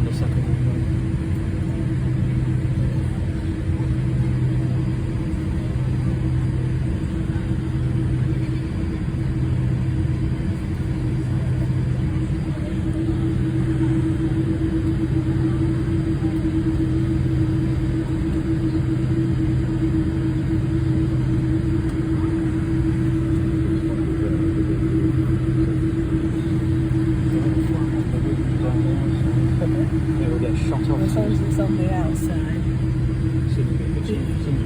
the second one. It'll get shot off. As long as it's on the outside. Some of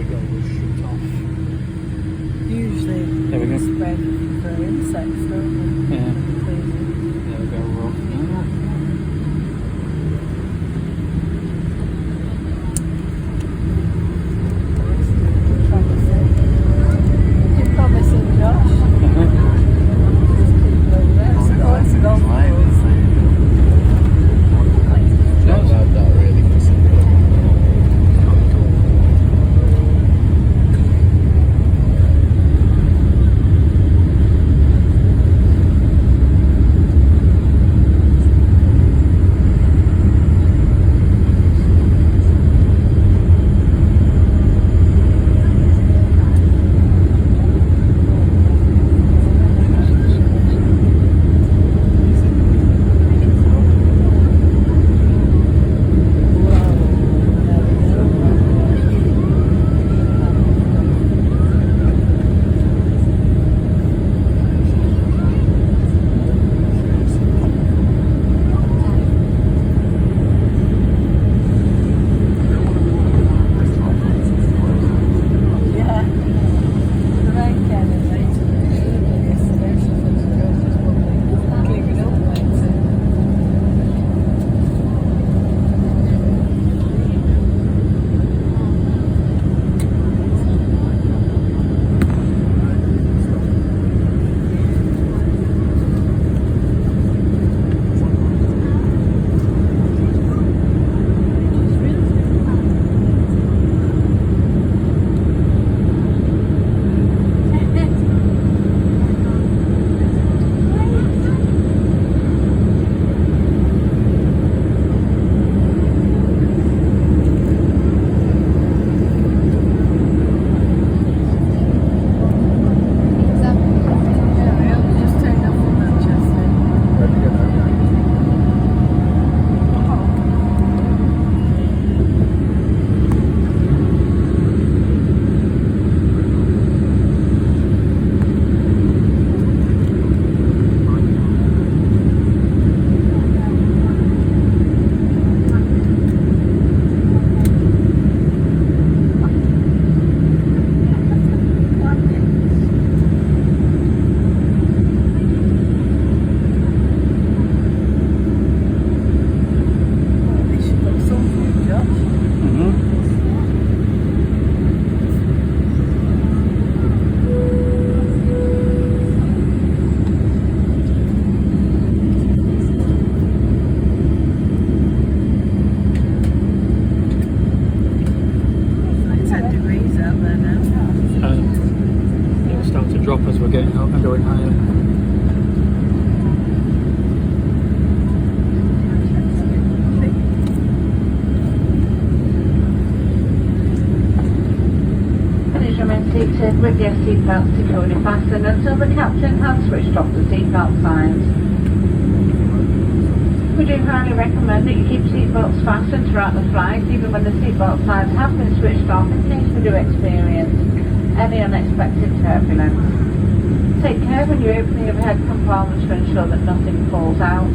it will shoot off. Usually There we go. spread for insects, don't they? Yeah. Cleaning. There we go, rough. You're promising, Josh? Just keep over there. Oh, it's golf course. That really considerate. Yeah. The rain came in later than it should have been yesterday. She said the girls was probably clearing up later. Yeah, we only just turned up from Manchester. At least you've got some food, Josh. It's 10 degrees out there now. It'll start to drop as we're getting up and going higher. Please remain seated with your seatbelt securely fastened until the captain has switched off the seatbelt signs. We do highly recommend that you keep seatbelts fastened throughout the flight, even when the seatbelt signs have been switched off, in case we do experience any unexpected turbulence. Take care when you're opening overhead compartments to ensure that nothing falls out.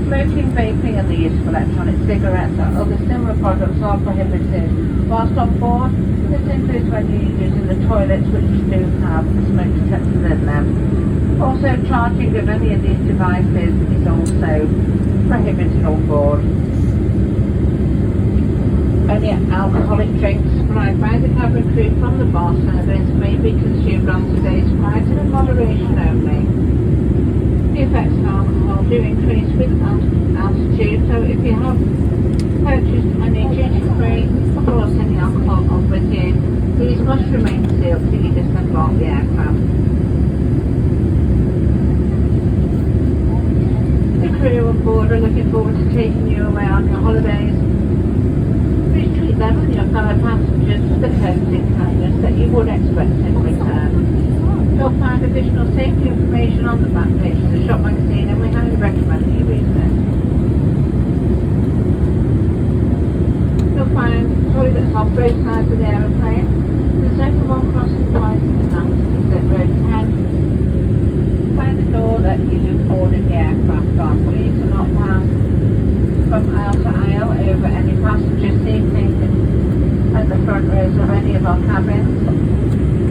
Smoking, vaping and the use of electronic cigarettes and other similar products are prohibited whilst on board. This includes when you're using the toilets, which do have smoke detectors in them. Also, charging of any of these devices is also prohibited on board. Only alcoholic drinks supplied by the cabin crew from the bar service may be consumed on today's flight and in moderation only. The effects of alcohol do increase with altitude, so if you have purchased any duty-free or brought any alcohol on with you, these must remain sealed till you disembark the aircraft. The crew on board are looking forward to taking you away on your holidays. Please treat them and your fellow passengers with the courtesy and kindness that you would expect in return. You'll find additional safety information on the back page of the shop magazine, and we highly recommend that you read this. You'll find toilets off both sides of the aeroplane. There's no one crossing the lines in the house, except row 10. Find the door that you boarded the aircraft from. Please do not pass from aisle to aisle over any passenger seating at the front rows of any of our cabins.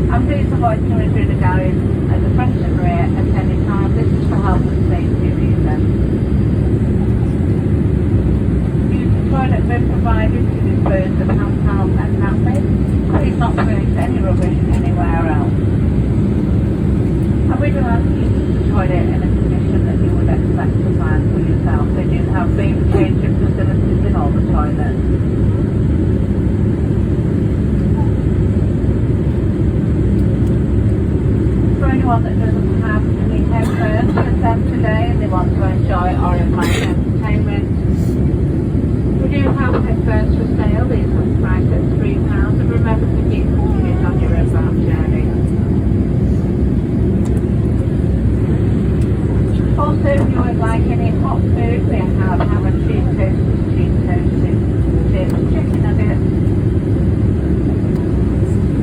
And please avoid coming through the galleys at the front and rear at any time. This is for health and safety reasons. Use the toilet bin provided to dispose of hand towels and nappies. Please not place any rubbish anywhere else. And we do ask you to use the toilet in a condition that you would expect to find for yourself. They do have baby changing facilities in all the toilets. For anyone that doesn't have any headphones with them today and they want to enjoy our in-flight entertainment, we do have headphones for sale. These are priced at £3, and remember to keep them used on your inbound journey. Also, if you would like any hot food, we have ham and cheese toasted chips, chicken nuggets.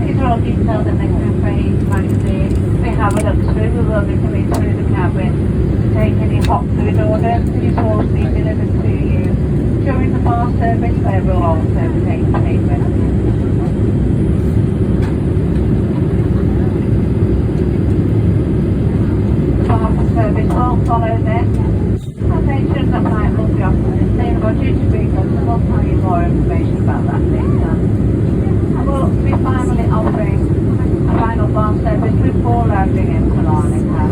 These are all detailed in the cafe magazine. We have a look through. We will be coming through the cabin to take any hot food orders. These will be delivered to you during the bar service, where we'll also take payment. The bar service will follow this. Our patrons that night will be offering the same budget to bring us, and we'll tell you more information about that later. And we'll be finally offering a final bar service before landing into Larnaca.